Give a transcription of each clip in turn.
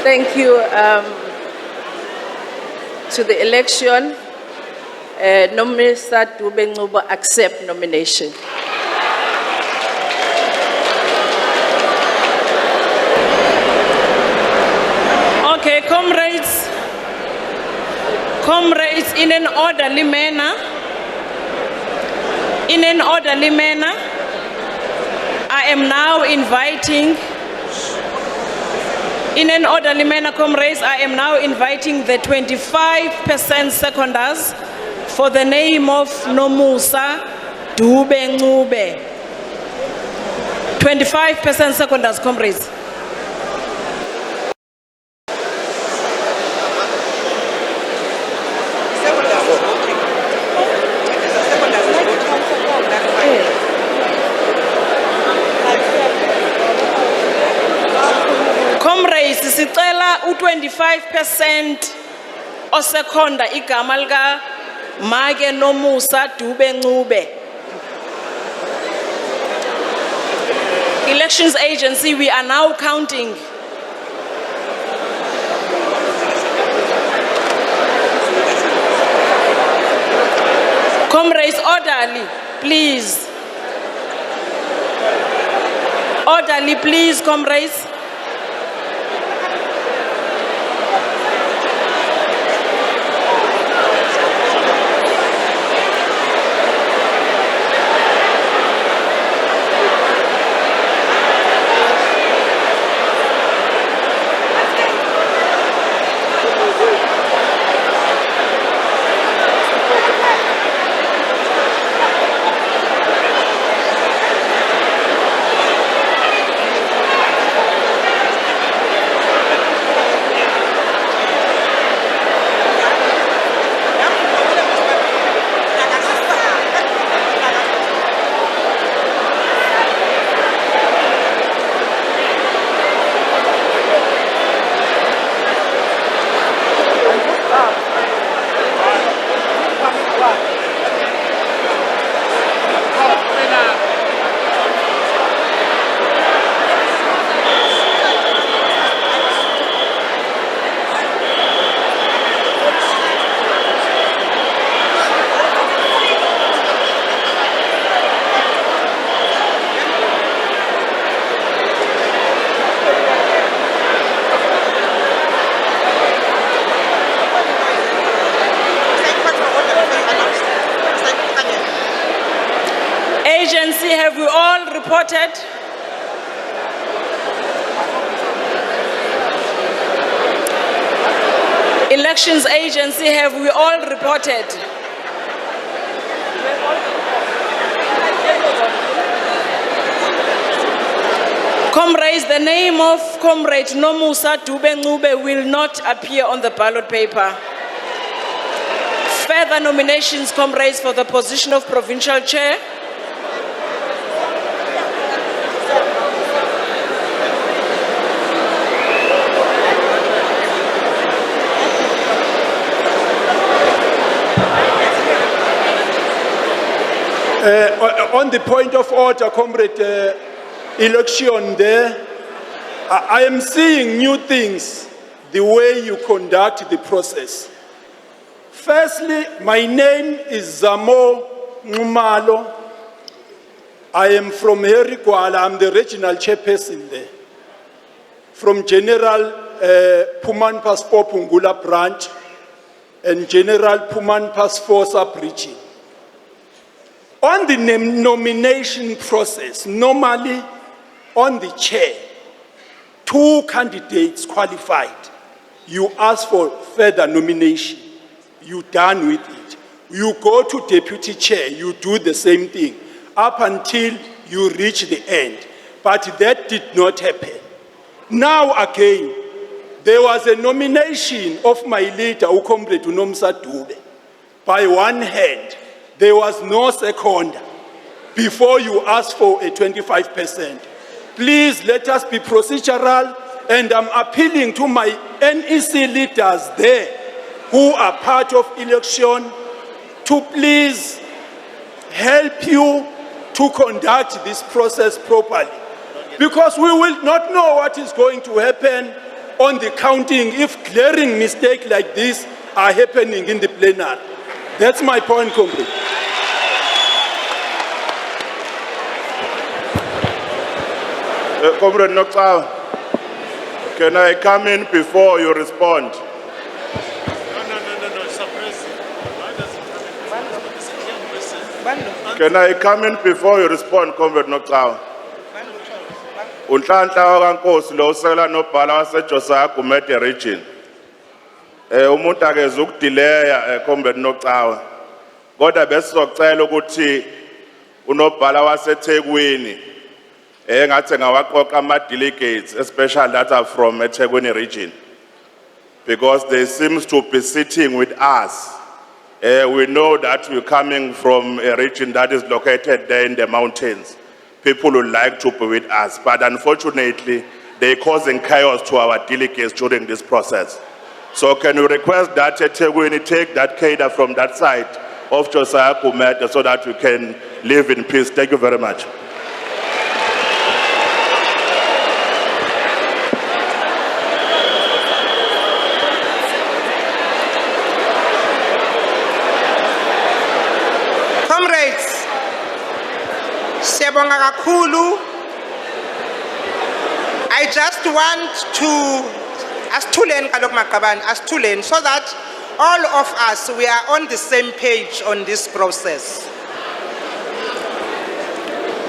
Thank you to the election. Mr. Dube Ngcubo accept nomination. Okay, comrades, in an orderly manner, I am now inviting, comrades, I am now inviting the 25% seconders for the name of Nomusa Dube Ngcube. 25% seconders, comrades. Sicela u25% osekhonda igama lika Make Nomusa Dube Ngcube. Elections Agency, we are now counting. Comrades, orderly, please. Orderly, please, comrades. Agency, have we all reported? Elections Agency, have we all reported? Comrades, the name of Comrade Nomusa Dube Ngcube will not appear on the ballot paper. Further nominations, comrades, for the position of Provincial Chair. On the point of order, Comrade, election there, I am seeing new things, the way you conduct the process. Firstly, my name is Zamo Ngumalo. I am from Herikwala. I'm the regional chairperson there. From General Puman Passport Pungula branch and General Puman Passport sub-region. On the nomination process, normally on the chair, 2 candidates qualified. You ask for further nomination. You're done with it. You go to deputy chair, you do the same thing up until you reach the end. But that did not happen. Now again, there was a nomination of my leader, Comrade Nomusa Dube, by one hand. There was no second before you ask for a 25%. Please let us be procedural, and I'm appealing to my NEC leaders there who are part of election to please help you to conduct this process properly. Because we will not know what is going to happen on the counting if glaring mistakes like this are happening in the plenary. That's my point, comrade. Comrade Nokta, can I come in before you respond? No, Sir President. Why does it come in? It's a clear question. Can I come in before you respond, Comrade Nokta? Unhlanhla kaNkosi lo usekela nobhala waseJosiah Gumede region. Umuntu akeze ukudelaya Comrade Nokta. Kodwa besizocela ukuthi unobhala waseThekwini ngathi ngawaqoqa ama delegates, especially that are from eThekwini region, because they seems to be sitting with us. We know that we're coming from a region that is located there in the mountains. People would like to be with us, but unfortunately, they're causing chaos to our delegates during this process. So can you request that Ethekwini take that cadre from that side of Josiah Gumede so that we can live in peace? Thank you very much. Comrades, siyabonga kakhulu. I just want to asithuleni kaloku maqabane, asithuleni so that all of us we are on the same page on this process.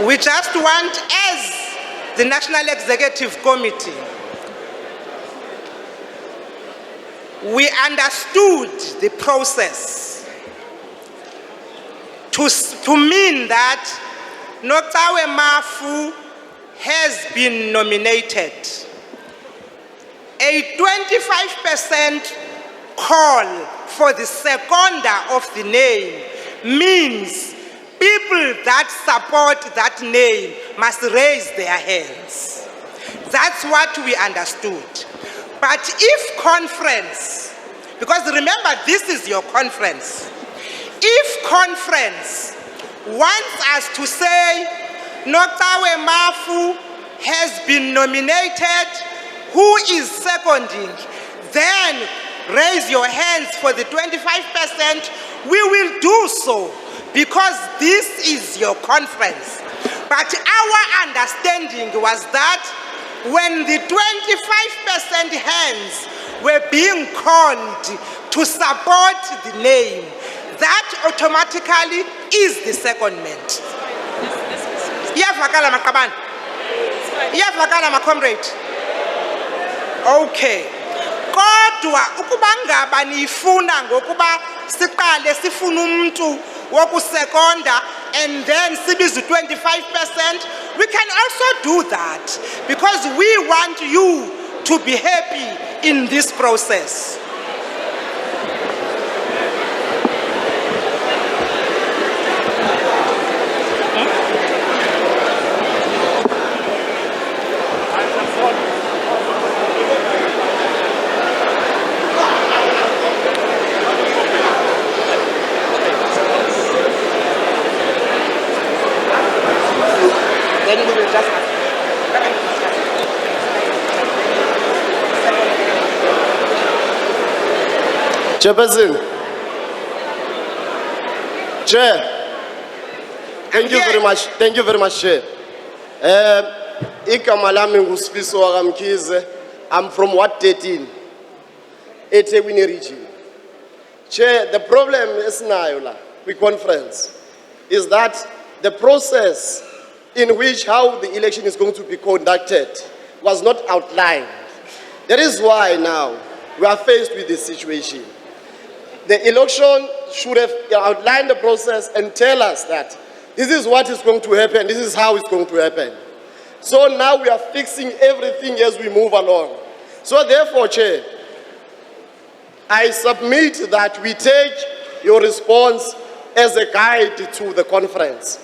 We just want, as the National Executive Committee, we understood the process to mean that Notawe Mafu has been nominated. A 25% call for the seconder of the name means people that support that name must raise their hands. That's what we understood. But if conference, because remember this is your conference, if conference wants us to say Notawe Mafu has been nominated, who is seconding, then raise your hands for the 25%. We will do so because this is your conference. But our understanding was that when the 25% hands were being called to support the name, that automatically is the secondment. Iyavakala maqabane? Iyavakala ma comrade? Okay. Kodwa ukuba ngaba nifuna ngokuba siqale sifuna umuntu wokusekonda and then sibize 25%, we can also do that because we want you to be happy in this process. Then we will just Chairperson. Chair. Thank you very much. Thank you very much, Chair. Igama lami nguSifiso wakamkhize. I'm from Ward 13, eThekwini region. Chair, the problem esinayo la with conference is that the process in which how the election is going to be conducted was not outlined. That is why now we are faced with this situation. The election should have outlined the process and tell us that this is what is going to happen, this is how it's going to happen. So now we are fixing everything as we move along. So therefore, Chair, I submit that we take your response as a guide to the conference,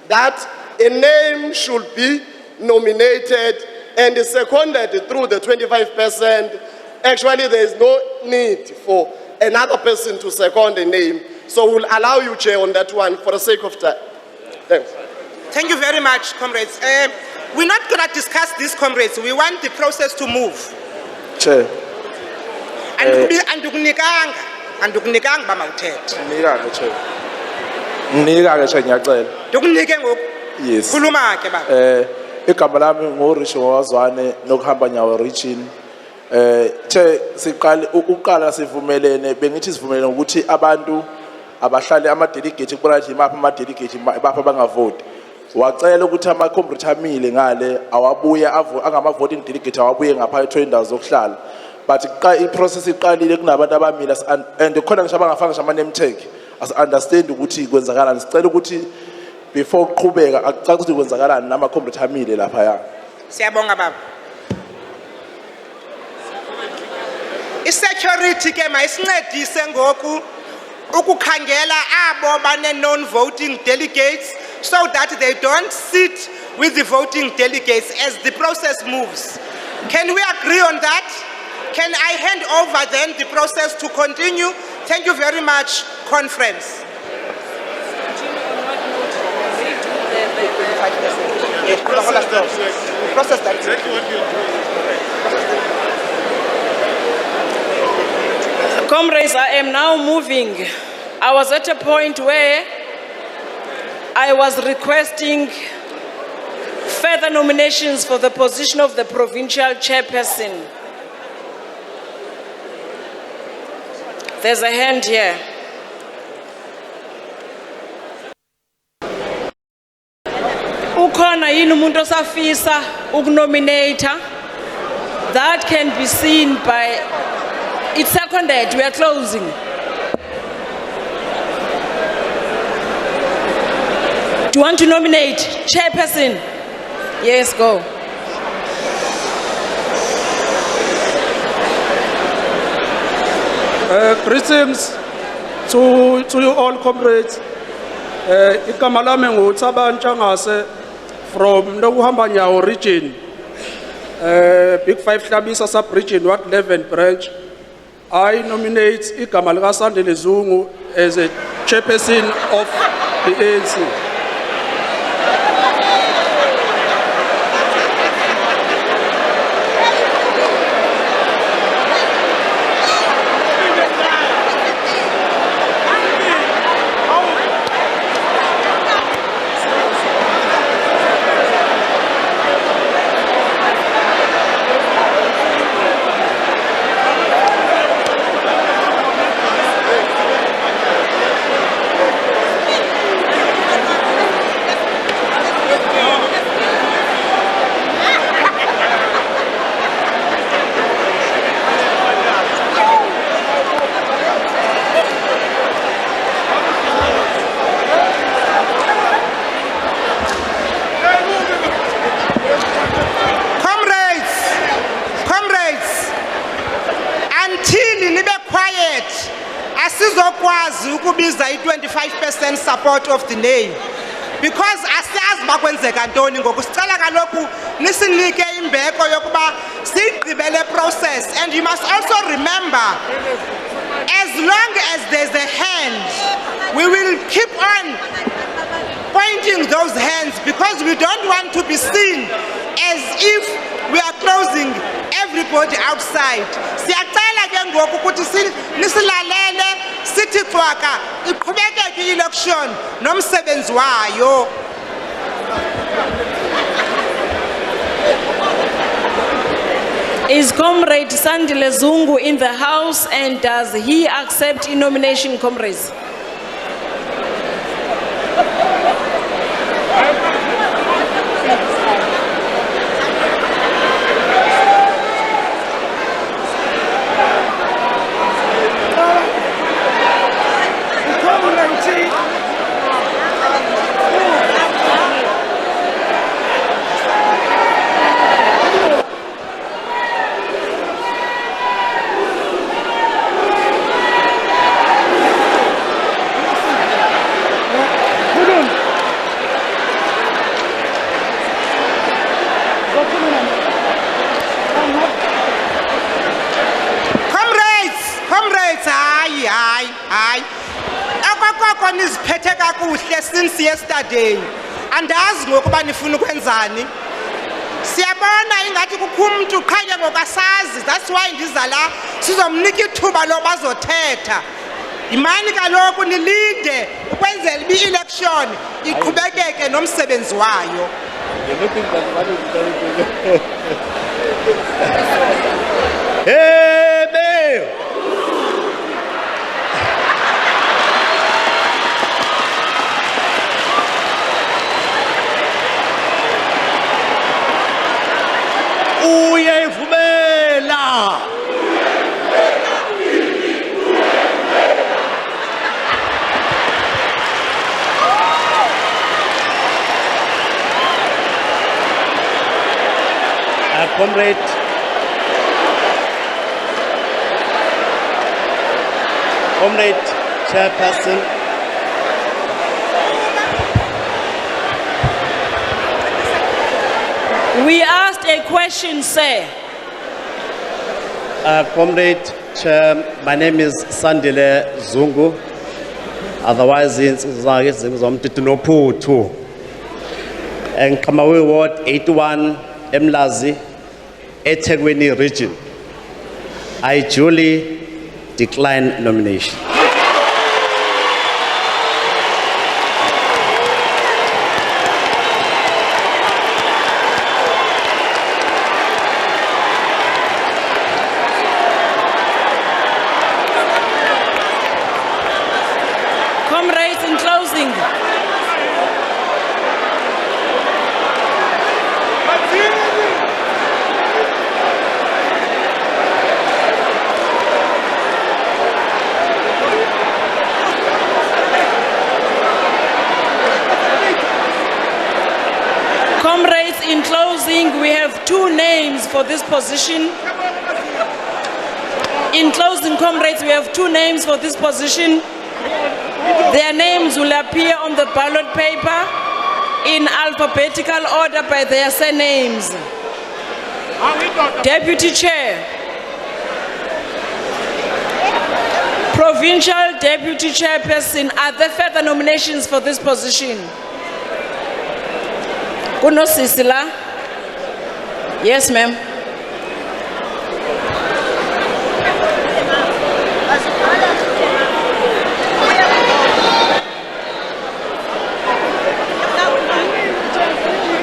that a name should be nominated and seconded through the 25%. Actually, there is no need for another person to second a name. So we'll allow you, Chair, on that one for the sake of time. Thanks. Thank you very much, comrades. We're not going to discuss this, comrades. We want the process to move. Chair, Andikunikanga ba mawuthethe. nginika-ke Chair. Nginika-ke Chair ngiyacela. Ndikunike ngoku. Yes. Khuluma ke baba. Igama lami nguRishi Wazwane nokuhamba nyawo region. Chair siqale uqala sivumelene bengithi sivumelene ukuthi abantu abahlali ama-delegate kubona nje mapha ama-delegate bapha bangavoti. Wacela ukuthi ama-comrade amile ngale awabuye angama-voting delegate awabuye ngaphakathi kwey'ndawo zokuhlala. But i-process iqalile kunabantu abamile and khona ngisho abangafanga ngisho ama-name tag as-understand ukuthi kwenzakalani. Sicela ukuthi before kuqhubeka akucace ukuthi kwenzakalani nama-comrade amile laphaya. Siyabonga baba. I-security ke mayisincedise ngoku ukukhangela abo bane non-voting delegates so that they don't sit with the voting delegates as the process moves. Can we agree on that? Can I hand over then the process to continue? Thank you very much, conference. Process that. Comrades, I am now moving. I was at a point where I was requesting further nominations for the position of the provincial chairperson. There's a hand here. Ukhona yini umuntu osafisa ukunominata? That can be seen by, it's seconded, we are closing. Do you want to nominate chairperson? Yes, go. Greetings to you all comrades. Igama lami nguThabani Ntshangase from Nokuhamba Nyawo region. Big 5 Hlabisa sub-region, Ward 11 branch. I nominate igama lika Zandile Zungu as a chairperson of the ANC. Asizokwazi ukubiza i-25% support of the name because asiyazi bakwenzeka ntoni ngoku sicela kaloku nisinike imbeko yokuba sigqibele process. And you must also remember, as long as there's a hand, we will keep on pointing those hands because we don't want to be seen as if we are closing everybody outside. Siyacela ke ngoku ukuthi nisilalele sithi xwaka iqhubekeke i-election nomsebenzi wayo. Is Comrade Zandile Zungu in the house, and does he accept a nomination, comrades? Niziphethe kakuhle since yesterday. Andazi ngokuba nifuna ukwenzani. Siyabona ingathi kukho umuntu uqhanye ngokasazi. That's why ndiza la sizomnika ithuba lobazothetha. Imani kaloku nilinde ukwenzela i-election iqhubekeke nomsebenzi wayo. Hey, uyayivumela. Comrade Chairperson. We asked a question, sir. Comrade Chair, my name is Zandile Zungu. Otherwise, it's Zomtitinopu. And Kamawi Ward 81, Mlazi, eThekwini region. I duly decline nomination. Comrades, in closing. Comrades, in closing, we have 2 names for this position. In closing, comrades, we have 2 names for this position. Their names will appear on the ballot paper in alphabetical order by their surnames. Deputy Chair, Provincial Deputy Chairperson, are there further nominations for this position? Kuno Sisila? Yes, ma'am.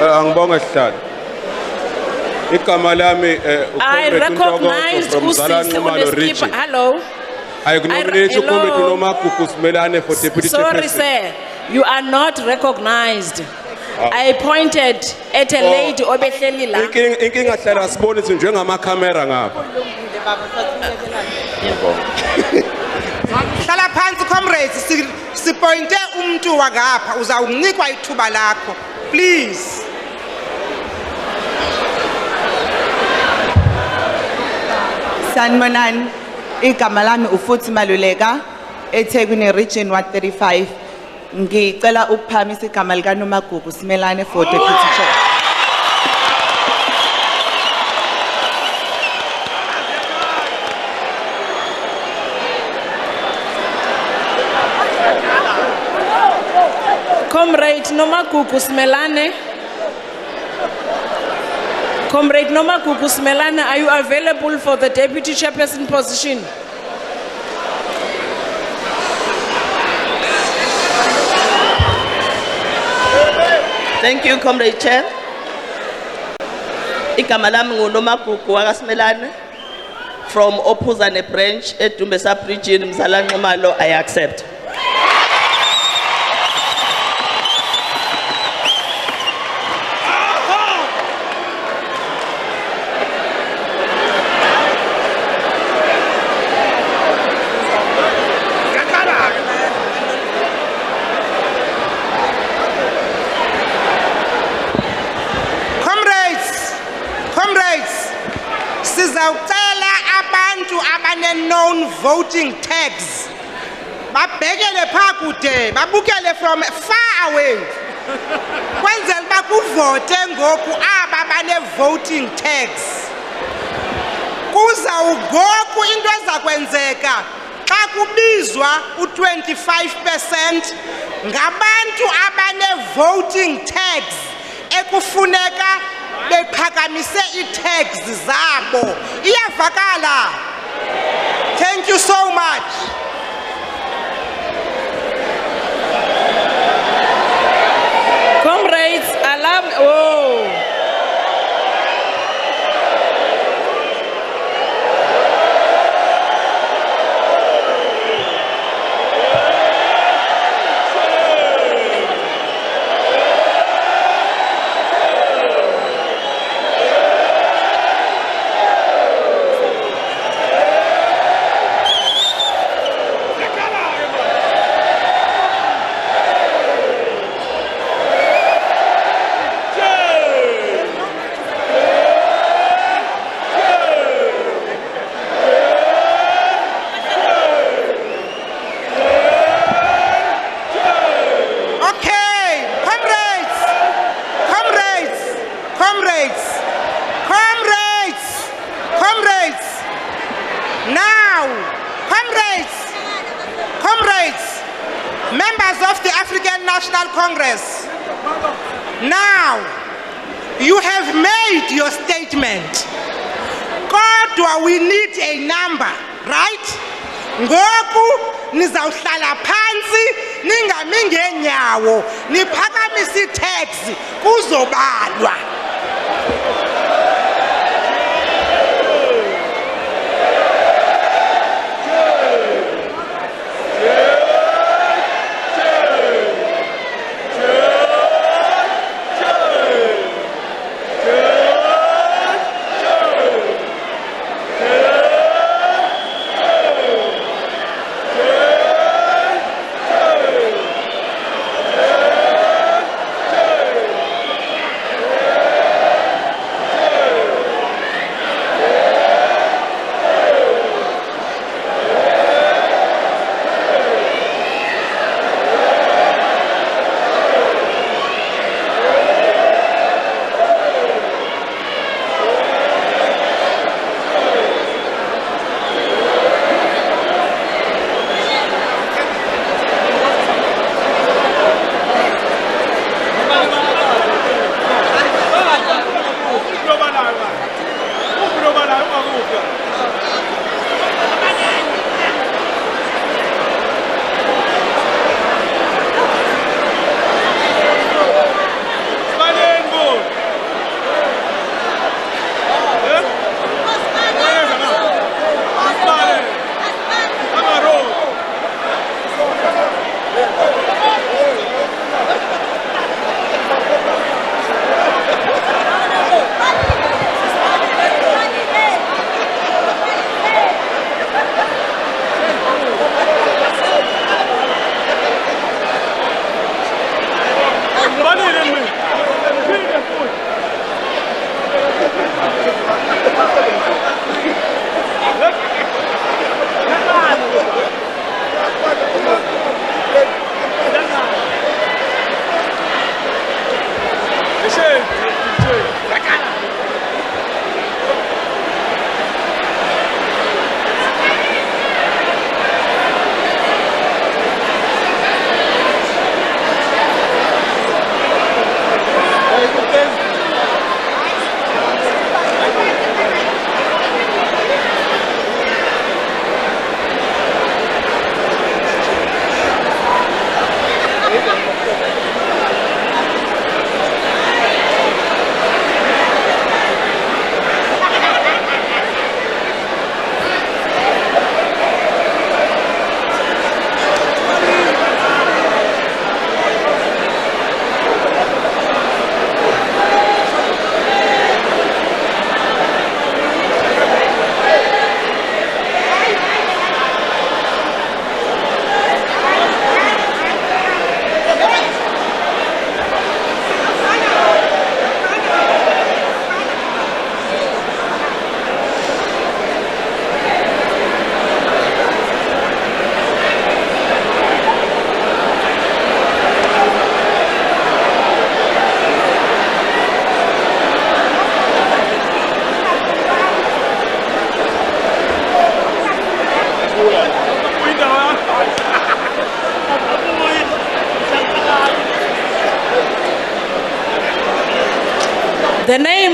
Angibonga sihlalo. Igama lami I recognized Usisi on the skipper. Hello. Ayikunominate uComrade Nomagugu Simelane for deputy Sorry, chairperson. sir. You are not recognized. I pointed at a lady obehleli la. Inkinga hlala sibone njengama camera ngapha. Hlala phansi comrades sipointe umuntu wakapha uzawunikwa ithuba lakho. Please. Sanibonani, igama lami ufuthi Maluleka, eThekwini region 135. Ngicela ukuphamisa igama lika Nomagugu Simelane for deputy chair. Comrade Nomagugu Simelane. Comrade Nomagugu Simelane, are you available for the deputy chairperson position? Thank you, Comrade Chair. Igama lami nguNomagugu Simelane from Opuzane branch at Durban sub-region Mzala-Nxumalo. I accept. Sizawucela abantu abane-known voting tags babhekele phaa kude babukele from far away kwenzela uba kuvote ngoku aba bane-voting tags. Kuzawugoku into ezakwenzeka xa kubizwa u-25% ngabantu abane-voting tags ekufuneka bephakamise i-tags zabo. Iyavakala. Thank you so much. Comrades, alarm. Oh. Congress. Now, you have made your statement. Kodwa we need a number, right? Ngoku nizawuhlala phansi ningami ngenyawo niphakamise i-tax kuzobalwa.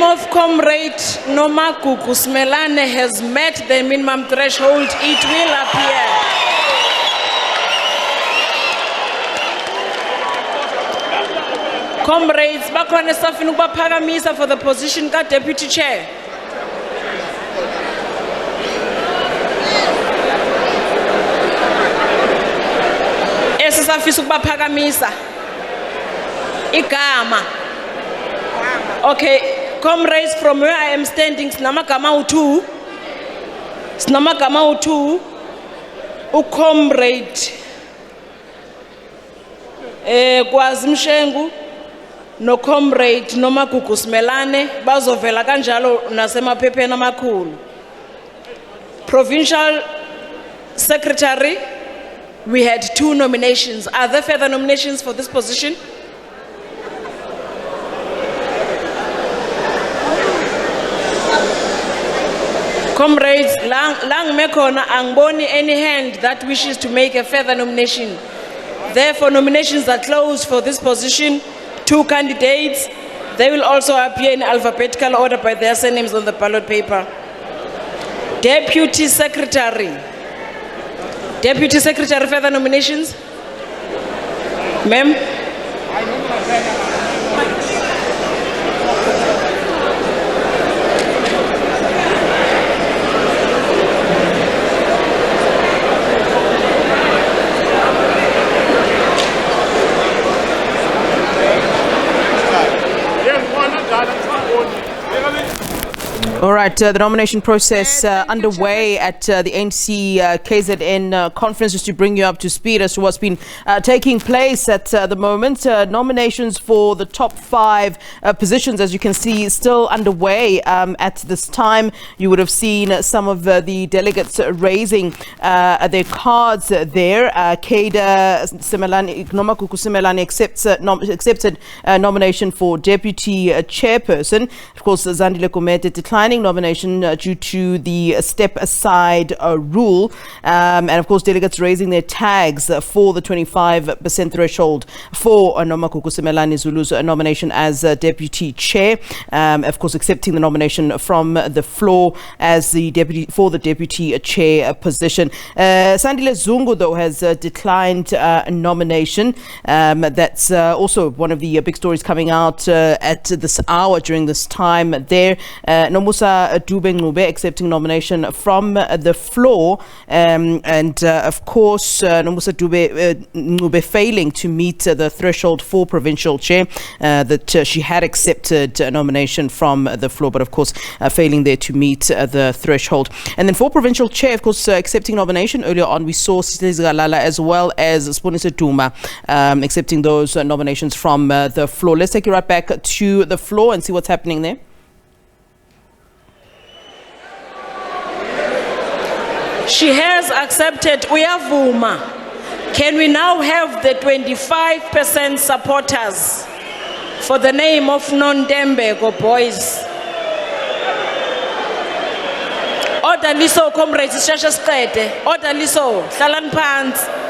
of Comrade Nomagugu Smelane has met the minimum threshold, it will appear. Comrades, bakhona safuna ukubaphakamisa for the position ka Deputy Chair. Esisafisa ukubaphakamisa igama. Okay, comrades, from where I am standing, sinamagama u2. Sinamagama u2. Ucomrade KwaZimshengu no comrade Nomagugu Smelane bazovela kanjalo nasemaphepheni amakhulu. Provincial Secretary, we had 2 nominations. Are there further nominations for this position? Comrades, lang mekona angboni any hand that wishes to make a further nomination. Therefore, nominations are closed for this position. 2 candidates. They will also appear in alphabetical order by their surnames on the ballot paper. Deputy Secretary. Deputy Secretary, further nominations? Ma'am? All right, the nomination process underway at the ANC KZN conference, just to bring you up to speed as to what's been taking place at the moment. Nominations for the top 5 positions, as you can see, still underway at this time. You would have seen some of the delegates raising their cards there. Nomagugu Simelane accepted nomination for deputy chairperson. Of course, Zandile Gumede declining nomination due to the step aside rule, and of course delegates raising their tags for the 25% threshold for Nomagugu Simelane Zulu's nomination as deputy chair, of course accepting the nomination from the floor as the deputy chair position. Zandile Zungu though has declined nomination. That's also one of the big stories coming out at this hour during this time there. Nomusa Dube accepting nomination from the floor, and of course Nomusa Dube failing to meet the threshold for provincial chair, that she had accepted a nomination from the floor, but of course failing there to meet the threshold. And then for provincial chair, of course accepting nomination earlier on, we saw Sitezi Galala as well as Spunisa Duma accepting those nominations from the floor. Let's take you right back to the floor and see what's happening there. She has accepted Uyavuma. Can we now have the 25% supporters for the name of Non-Dembego boys? Order liso, comrades, shasha sqede. Order liso, hlalani phansi.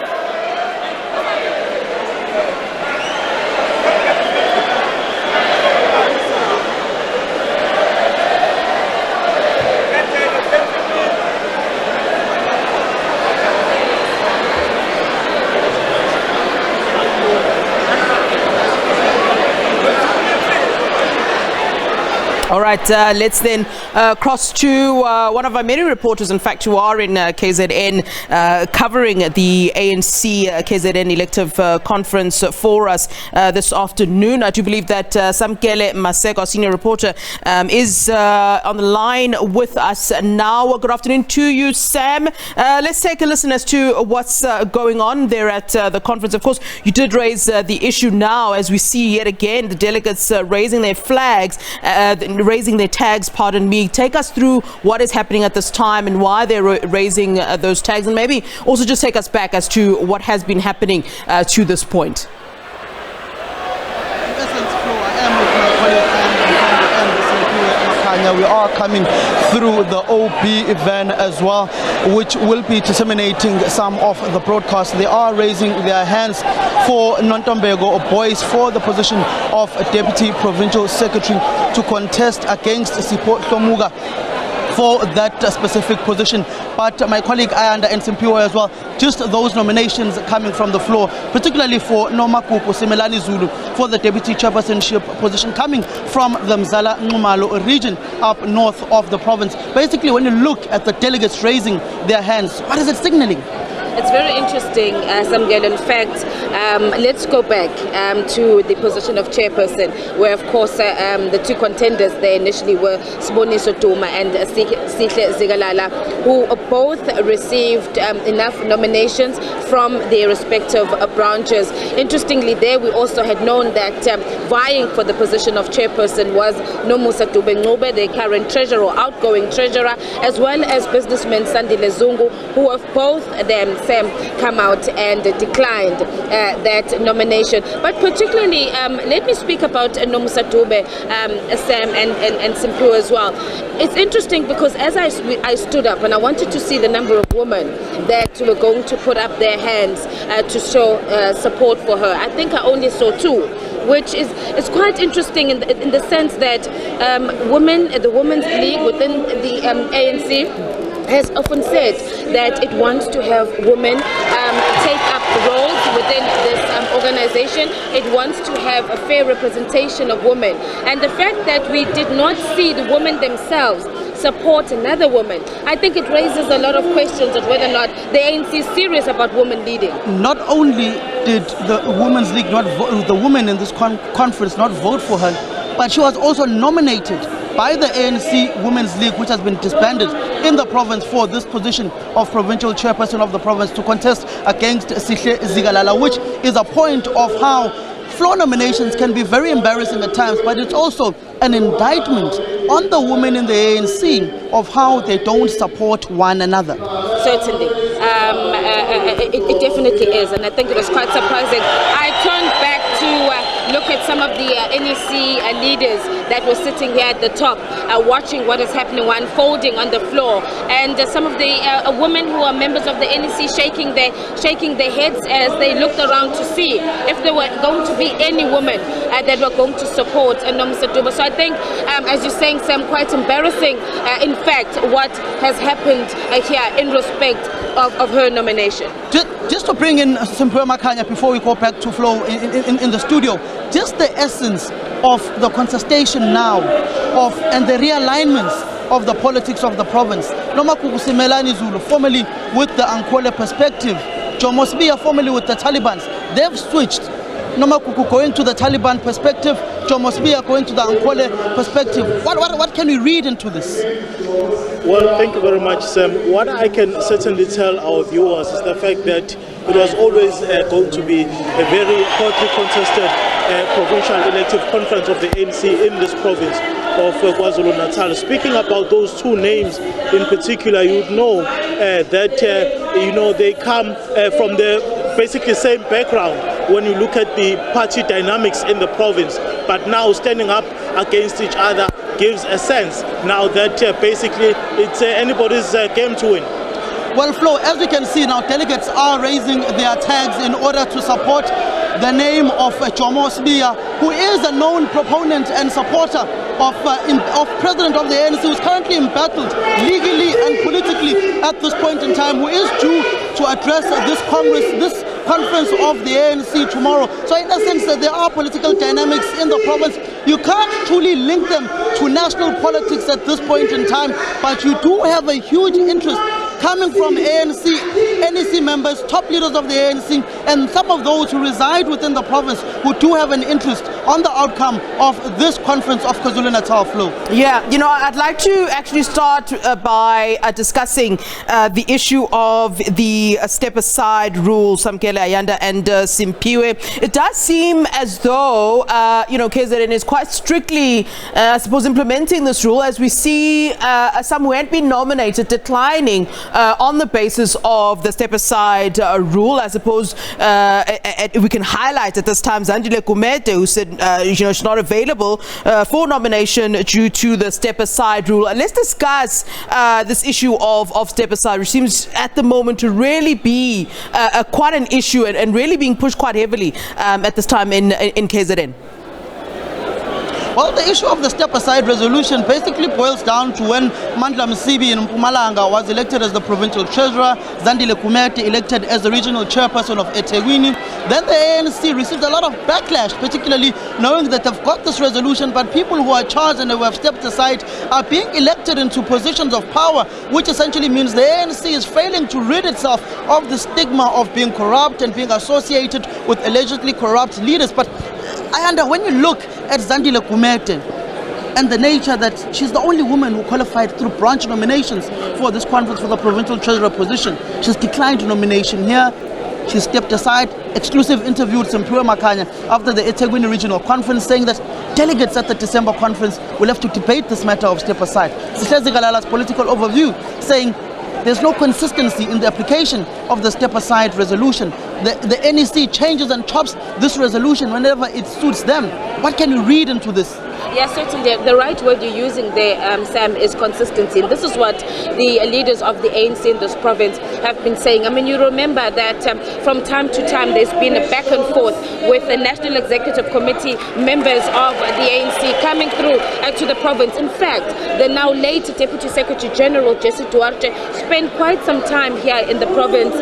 All right, let's then cross to one of our many reporters, in fact, who are in KZN covering the ANC KZN elective conference for us this afternoon. I do believe that Samkele Maseko, our senior reporter, is on the line with us now. Good afternoon to you, Sam. Let's take a listen as to what's going on there at the conference. Of course, you did raise the issue now, as we see yet again the delegates raising their flags, raising their tags, pardon me. Take us through what is happening at this time and why they're raising those tags, and maybe also just take us back as to what has been happening to this point. Makanya, we are coming through the OB van as well, which will be disseminating some of the broadcasts. They are raising their hands for Nontombego or boys for the position of Deputy Provincial Secretary to contest against Sipho Hlomuga for that specific position. But my colleague Ayanda and Simpiwe as well, just those nominations coming from the floor, particularly for Nomagugu Simelane Zulu for the deputy chairpersonship position, coming from the Mzala Nxumalo region up north of the province. Basically, when you look at the delegates raising their hands, what is it signaling? It's very interesting, Samgelo. In fact, let's go back to the position of chairperson, where, of course, the two contenders there initially were Siboniso Duma and Sihle Zikalala, who both received enough nominations from their respective branches. Interestingly, there we also had known that vying for the position of chairperson was Nomusa Dube, the current treasurer or outgoing treasurer, as well as businessman Zandile Zungu, who have both them come out and declined that nomination. But particularly, let me speak about Nomusa Dube, Sam and Simpiwe as well. It's interesting because as I stood up and I wanted to see the number of women that were going to put up their hands to show support for her, I think I only saw two, which is quite interesting in the sense that the Women's League within the ANC has often said that it wants to have women take up roles within this organization. It wants to have a fair representation of women. And the fact that we did not see the women themselves support another woman, I think it raises a lot of questions of whether or not the ANC is serious about women leading. Not only did the Women's League not vote, the women in this conference not vote for her, but she was also nominated by the ANC Women's League, which has been disbanded in the province, for this position of provincial chairperson of the province to contest against Sihle Zikalala, which is a point of how floor nominations can be very embarrassing at times, but it's also an indictment on the women in the ANC of how they don't support one another. Certainly. It definitely is, and I think it was quite surprising. I turned back to look at some of the NEC leaders that were sitting here at the top, watching what is happening, unfolding on the floor, and some of the women who are members of the NEC shaking their heads as they looked around to see if there were going to be any women that were going to support Nomusa Dube. So I think, as you're saying, Sam, quite embarrassing, in fact, what has happened here in respect of her nomination. Just to bring in Simpiwe Makanya before we go back to Flo in the studio, just the essence of the contestation now and the realignments of the politics of the province. Nomagugu Simelane Zulu, formerly with the Ankole Perspective, Jomo Sibiya, formerly with the Taliban, they've switched. Nomagugu going to the Taliban perspective, Jomo Sibiya going to the Ankole perspective. What can we read into this? Well, thank you very much, Sam. What I can certainly tell our viewers is the fact that it was always going to be a very hotly contested provincial elective conference of the ANC in this province of KwaZulu-Natal. Speaking about those two names in particular, you would know that they come from the basically same background when you look at the party dynamics in the province, but now standing up against each other gives a sense now that basically it's anybody's game to win. Well, Flo, as we can see now, delegates are raising their tags in order to support the name of Jomo Sibiya, who is a known proponent and supporter of President of the ANC, who is currently embattled legally and politically at this point in time, who is due to address this conference of the ANC tomorrow. So in essence, there are political dynamics in the province. You can't truly link them to national politics at this point in time, but you do have a huge interest coming from NEC members, top leaders of the ANC, and some of those who reside within the province who do have an interest on the outcome of this conference of KwaZulu-Natal, Flo. Yeah, I'd like to actually start by discussing the issue of the step-aside rule, Samkele Ayanda and Simpiwe. It does seem as though, KZN is quite strictly, I suppose, implementing this rule, as we see some who had been nominated declining on the basis of the step-aside rule. I suppose we can highlight at this time Zandile Gumede, who said she's not available for nomination due to the step aside rule. Let's discuss this issue of step aside, which seems at the moment to really be quite an issue and really being pushed quite heavily at this time in KZN. Well, the issue of the step-aside resolution basically boils down to when Mandla Msibi in Mpumalanga was elected as the provincial treasurer, Zandile Gumede elected as the regional chairperson of eThekwini. Then the ANC received a lot of backlash, particularly knowing that they've got this resolution, but people who are charged and who have stepped aside are being elected into positions of power, which essentially means the ANC is failing to rid itself of the stigma of being corrupt and being associated with allegedly corrupt leaders. But when you look at Zandile Gumede and the nature that she's the only woman who qualified through branch nominations for this conference for the provincial treasurer position, she's declined nomination here. She stepped aside. Exclusive interview with Simpiwe Makanya after the eThekwini regional conference, saying that delegates at the December conference will have to debate this matter of step aside. Sihlezi Galala's political overview saying there's no consistency in the application of the step-aside resolution. The NEC changes and chops this resolution whenever it suits them. What can you read into this? Yes, certainly. The right word you're using there, Sam, is consistency. And this is what the leaders of the ANC in this province have been saying. I mean, you remember that from time to time there's been a back and forth with the National Executive Committee members of the ANC coming through to the province. In fact, the now late Deputy Secretary General, Jesse Duarte, spent quite some time here in the province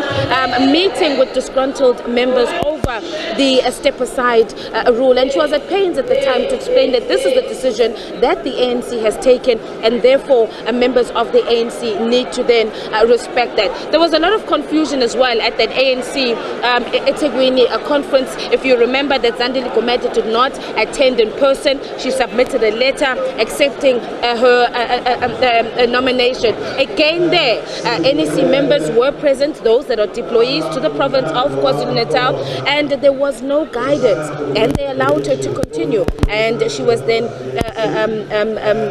meeting with disgruntled members over the step-aside rule. And she was at pains at the time to explain that this is the decision that the ANC has taken, and therefore members of the ANC need to then respect that. There was a lot of confusion as well at that ANC eThekwini conference. If you remember that Zandile Gumede did not attend in person, she submitted a letter accepting her nomination. Again there, NEC members were present, those that are deployees to the province of KwaZulu-Natal, and there was no guidance, and they allowed her to continue, and she was then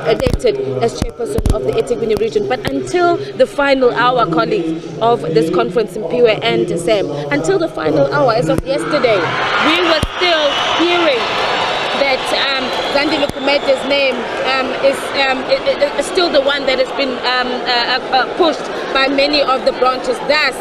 elected as chairperson of the eThekwini region. But until the final hour, colleagues of this conference, Simpiwe and Sam, until the final hour, as of yesterday, we were still hearing that Zandile Gumede's name is still the one that has been pushed by many of the branches. Thus,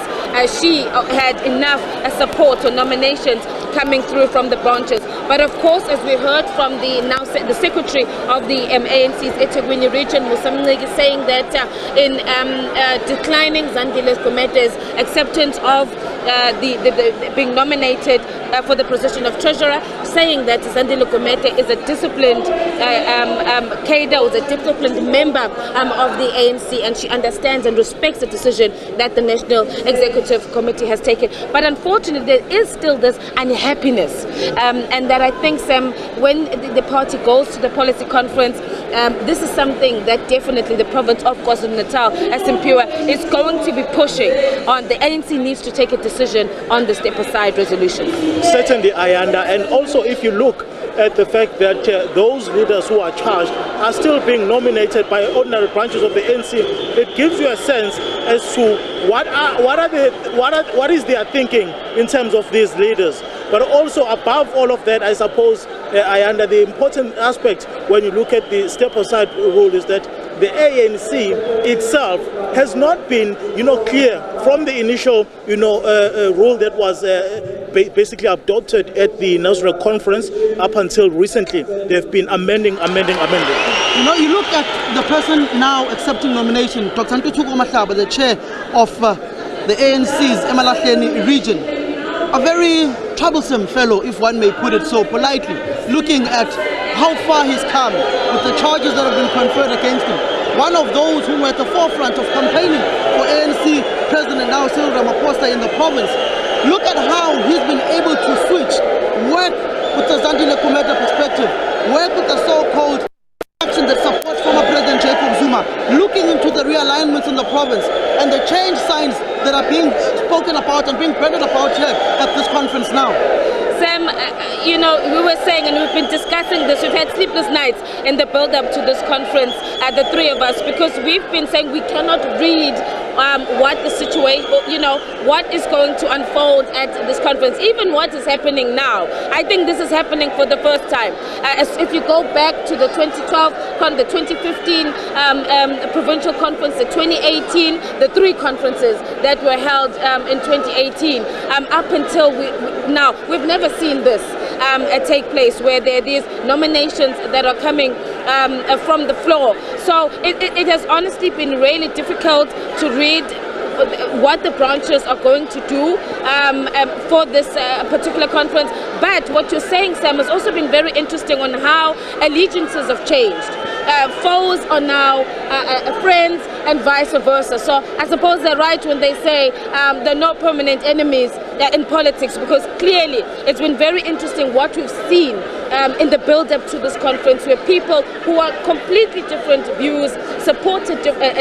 she had enough support or nominations coming through from the branches. But of course, as we heard from the secretary of the ANC's eThekwini region, Musamnegi, saying that in declining Zandile Gumede's acceptance of being nominated for the position of treasurer, saying that Zandile Gumede is a disciplined cadre, or a disciplined member of the ANC, and she understands and respects the decision that the National Executive Committee has taken. But unfortunately, there is still this unhappiness, and that I think, Sam, when the party goes to the policy conference, this is something that definitely the province of KwaZulu-Natal, as Simpiwe, is going to be pushing on. The ANC needs to take a decision on the step-aside resolution. Certainly, Ayanda, and also if you look at the fact that those leaders who are charged are still being nominated by ordinary branches of the ANC, it gives you a sense as to what is their thinking in terms of these leaders. But also above all of that, I suppose, Ayanda, the important aspect when you look at the step-aside rule is that the ANC itself has not been, clear from the initial, rule that was basically adopted at the National Conference up until recently. They've been amending. You look at the person now accepting nomination, Dr. Ntuthuko Mahlaba, the chair of the ANC's Emalahleni region, a very troublesome fellow, if one may put it so politely, looking at how far he's come with the charges that have been conferred against him. One of those who were at the forefront of campaigning for ANC President now Cyril Ramaphosa in the province. Look at how he's been able to switch, work with the Zandile Gumede perspective, work with the so-called action that supports former President Jacob Zuma, looking into the realignments in the province and the change signs that are being spoken about and being branded about here at this conference now. Sam, we were saying, and we've been discussing this, we've had sleepless nights in the build-up to this conference, the three of us, because we've been saying we cannot read what the situation, what is going to unfold at this conference, even what is happening now. I think this is happening for the first time. If you go back to the 2012, the 2015 provincial conference, the 2018, the 3 conferences that were held in 2018, up until now, we've never seen this take place, where there are these nominations that are coming from the floor. So it has honestly been really difficult to read what the branches are going to do for this particular conference. But what you're saying, Sam, has also been very interesting on how allegiances have changed. Foes are now friends and vice versa. So I suppose they're right when they say there are no permanent enemies in politics, because clearly it's been very interesting what we've seen in the build-up to this conference, where people who are completely different views supported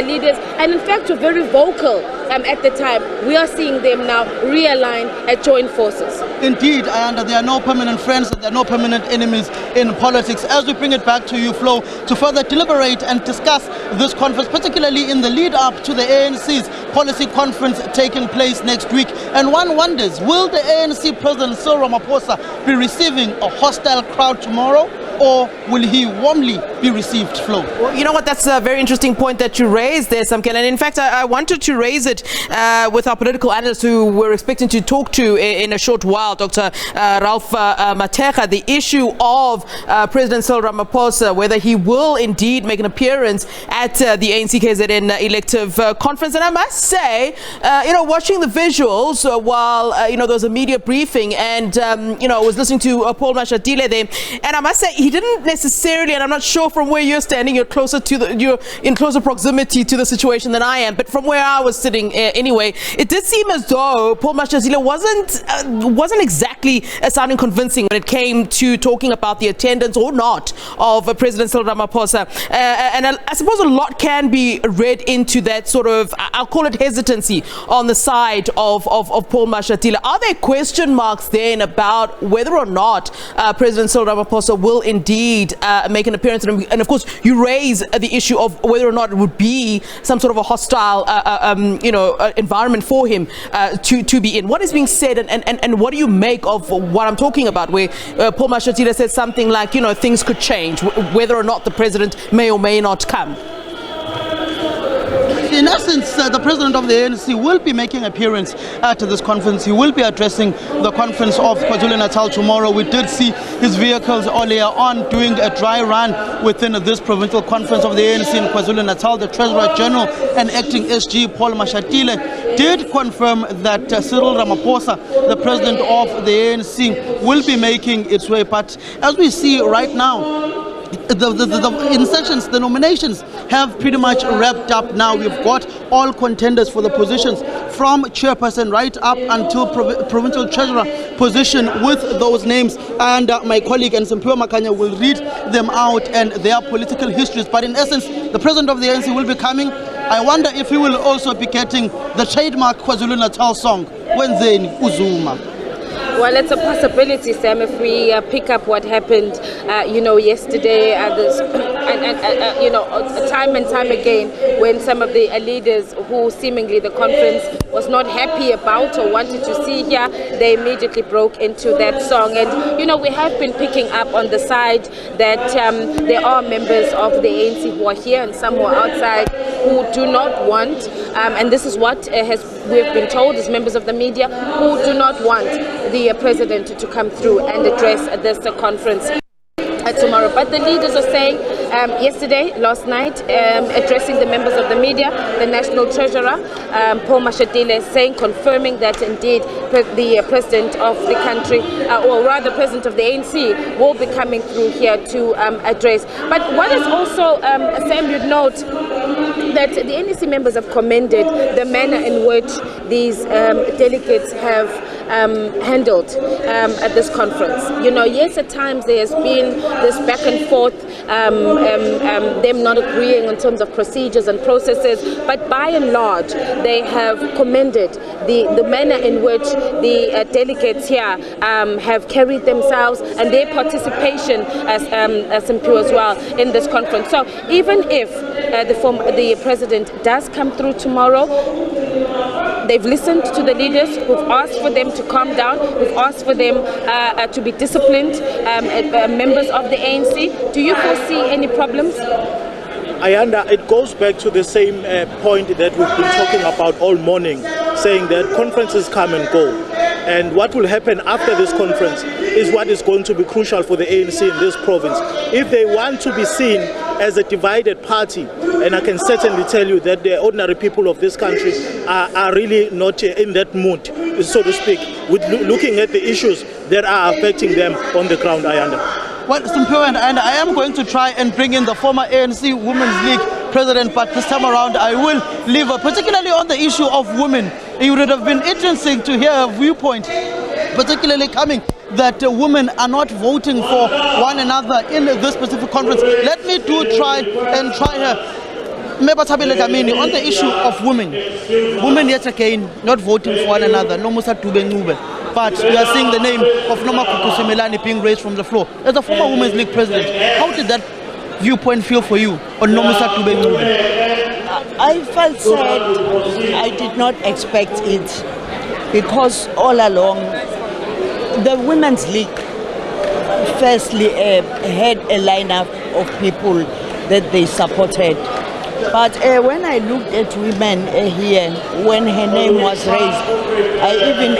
leaders, and in fact were very vocal at the time. We are seeing them now realign and join forces. Indeed, and there are no permanent friends, there are no permanent enemies in politics. As we bring it back to you, Flo, to further deliberate and discuss this conference, particularly in the lead up to the ANC's policy conference taking place next week. And one wonders, will the ANC President Cyril Ramaphosa be receiving a hostile crowd tomorrow, or will he warmly be received, Flo? Well, you know what, that's a very interesting point that you raised there, Samkel. And in fact, I wanted to raise it with our political analyst who we're expecting to talk to in a short while, Dr. Ralph Mateja, the issue of President Cyril Ramaphosa, whether he will indeed make an appearance at the ANC KZN elective conference. And I must say, watching the visuals while, there was a media briefing, and, I was listening to Paul Mashatile there, and I must say, he didn't necessarily, and I'm not sure from where you're standing, you're in closer proximity to the situation than I am, but from where I was sitting anyway, it did seem as though Paul Mashatile wasn't exactly sounding convincing when it came to talking about the attendance or not of President Cyril Ramaphosa. And I suppose a lot can be read into that sort of, I'll call it hesitancy on the side of Paul Mashatile. Are there question marks then about whether or not President Cyril Ramaphosa will indeed make an appearance? And of course, you raise the issue of whether or not it would be some sort of a hostile, environment for him to be in. What is being said, and what do you make of what I'm talking about, where Paul Mashatile said something like, things could change, whether or not the president may or may not come? In essence, the president of the ANC will be making an appearance at this conference. He will be addressing the conference of KwaZulu-Natal tomorrow. We did see his vehicles earlier on doing a dry run within this provincial conference of the ANC in KwaZulu-Natal. The Treasurer General and Acting SG, Paul Mashatile, did confirm that Cyril Ramaphosa, the president of the ANC, will be making its way. But as we see right now, the nominations have pretty much wrapped up now. We've got all contenders for the positions, from chairperson right up until provincial treasurer position, with those names. And my colleague Nsimpiwe Makanya will read them out and their political histories. But in essence, the president of the ANC will be coming. I wonder if he will also be getting the trademark KwaZulu-Natal song, Wenzeni Uzuma. Well, it's a possibility, Sam, if we pick up what happened, yesterday, time and time again, when some of the leaders who seemingly the conference was not happy about or wanted to see here, they immediately broke into that song. And, we have been picking up on the side that there are members of the ANC who are here and some who are outside who do not want, and this is what we've been told as members of the media, who do not want the president to come through and address this conference tomorrow. But the leaders are saying last night, addressing the members of the media, the National Treasurer, Paul Mashatile, saying, confirming that indeed the president of the country, or rather president of the ANC, will be coming through here to address. But what is also, Sam, you'd note that the NEC members have commended the manner in which these delegates have handled at this conference. Yes, at times there has been this back and forth, them not agreeing in terms of procedures and processes, but by and large, they have commended the manner in which the delegates here have carried themselves and their participation as MP as well in this conference. So even if the president does come through tomorrow, they've listened to the leaders who've asked for them to calm down, who've asked for them to be disciplined, members of the ANC. Do you foresee any problems? Ayanda, it goes back to the same point that we've been talking about all morning, saying that conferences come and go. And what will happen after this conference is what is going to be crucial for the ANC in this province. If they want to be seen as a divided party, and I can certainly tell you that the ordinary people of this country are really not in that mood, so to speak, with looking at the issues that are affecting them on the ground, Ayanda. Well, Simphiwe, and I am going to try and bring in the former ANC Women's League president, but this time around I will leave her, particularly on the issue of women. It would have been interesting to hear her viewpoint, particularly coming that women are not voting for one another in this specific conference. Let me try her. Mebatabile Gamini, on the issue of women yet again not voting for one another, no Musa Dube Ngube. But we are seeing the name of Noma Kukusemelani being raised from the floor. As a former Women's League president, how did that viewpoint feel for you on Nomusa Dube Ngube? I felt sad. I did not expect it because all along the Women's League firstly had a lineup of people that they supported. But when I looked at women here, when her name was raised, I even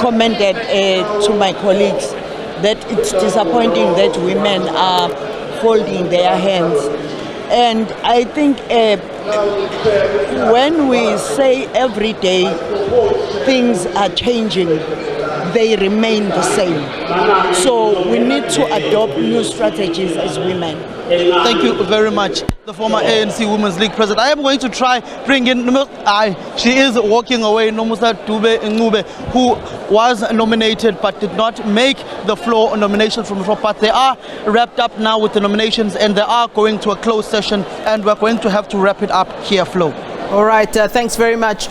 commented to my colleagues that it's disappointing that women are folding their hands. And I think when we say every day things are changing, they remain the same. So we need to adopt new strategies as women. Thank you very much, the former ANC Women's League president. I am going to try bring in, she is walking away, Nomusa Dube Ngube, who was nominated but did not make the floor nomination from the floor. But they are wrapped up now with the nominations and they are going to a closed session and we're going to have to wrap it up here, Flo. All right, thanks very much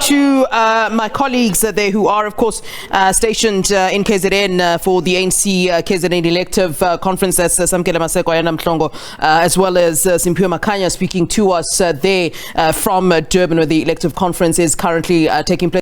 to my colleagues there who are, of course, stationed in KZN for the ANC KZN elective conference. That's Samkela Maseko, Ayana Mhlongo, as well as Simphiwe Makanya speaking to us there from Durban, where the elective conference is currently taking place.